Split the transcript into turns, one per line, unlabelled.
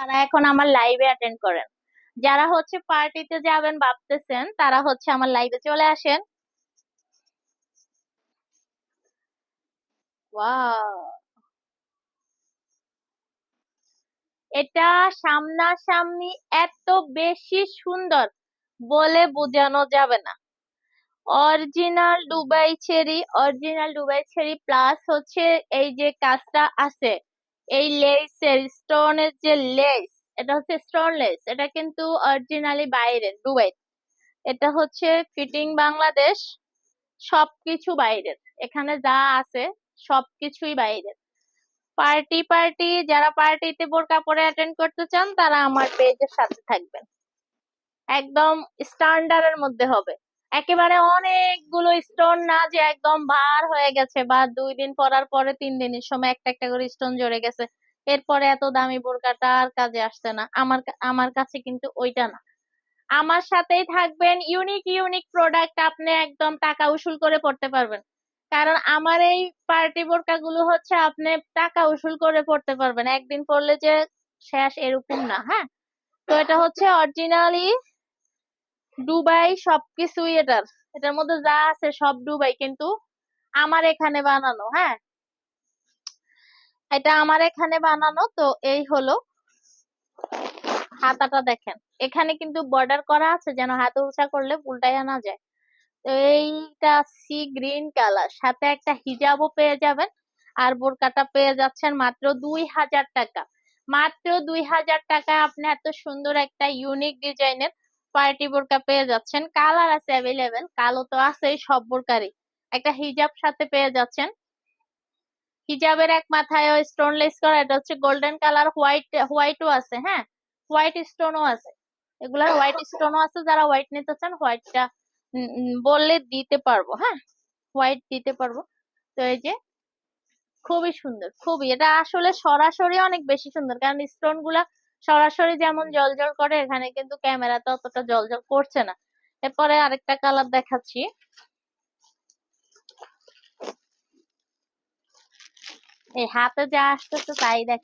তারা এখন আমার লাইভে অ্যাটেন্ড করেন। যারা হচ্ছে পার্টিতে যাবেন ভাবতেছেন তারা হচ্ছে আমার লাইভে চলে আসেন। ওয়াও, এটা সামনাসামনি এত বেশি সুন্দর বলে বোঝানো যাবে না। অরিজিনাল দুবাই চেরি প্লাস হচ্ছে এই যে কাজটা আছে, এই লেসের স্টোনের যে লেস, এটা হচ্ছে স্টোন লেস, এটা কিন্তু অরিজিনালি বাইরের দুবাই। এটা হচ্ছে ফিটিং বাংলাদেশ, সবকিছু বাইরের, এখানে যা আছে সবকিছুই বাইরের। পার্টি পার্টি যারা পার্টিতে বোরকা পরে অ্যাটেন্ড করতে চান তারা আমার পেজের সাথে থাকবেন। একদম স্ট্যান্ডার্ডের মধ্যে হবে, একেবারে অনেকগুলো স্টোন না যে একদম ভার হয়ে গেছে, বা 2 দিন পরার পরে 3 দিনের সময় একটা একটা করে স্টোন জড়ে গেছে, এরপরে এত দামি বোরকাটা আর কাজে আসছে না। আমার কাছে কিন্তু ওইটা না। আমার সাথেই থাকবেন, ইউনিক ইউনিক প্রোডাক্ট আপনি একদম টাকা উসুল করে পড়তে পারবেন। কারণ আমার এই পার্টি বোরকা গুলো হচ্ছে আপনি টাকা উসুল করে পড়তে পারবেন, একদিন পরলে যে শেষ এরকম না। হ্যাঁ, তো এটা হচ্ছে অরিজিনালি দুবাই, সবকিছুই এটার মধ্যে যা আছে সব দুবাই, কিন্তু আমার এখানে বানানো। হ্যাঁ, এটা আমার এখানে বানানো। তো এই হলো হাতাটা দেখেন, এখানে কিন্তু বর্ডার করা আছে যেন হাতে উঁচা করলে উল্টাইয়া না যায়। তো এইটা সি গ্রিন কালার, সাথে একটা হিজাবও পেয়ে যাবেন। আর বোরকাটা পেয়ে যাচ্ছেন মাত্র 2000 টাকা। মাত্র 2000 টাকা আপনি এত সুন্দর একটা ইউনিক ডিজাইনের পার্টি বোরকা পেয়ে যাচ্ছেন। কালার আছে অ্যাভেলেবেল, কালো তো আছেই সব বোরকারই। একটা হিজাব সাথে পেয়ে যাচ্ছেন, হিজাবের এক মাথায় স্টোন লেস করা, এটা হচ্ছে গোল্ডেন কালার, হোয়াইটও আছে। হ্যাঁ, হোয়াইট স্টোনও আছে, এগুলার হোয়াইট স্টোনও আছে। যারা হোয়াইট নিতে চান হোয়াইটটা বললে দিতে পারবো। হ্যাঁ, হোয়াইট দিতে পারবো। তো এই যে খুবই সুন্দর, খুবই, এটা আসলে সরাসরি অনেক বেশি সুন্দর, কারণ স্টোন গুলা সরাসরি যেমন জলজল করে এখানে কিন্তু ক্যামেরাতে অতটা জলজল করছে না। এরপরে আরেকটা কালার দেখাচ্ছি। এই হাতে যা আসতেছে তাই দেখেন।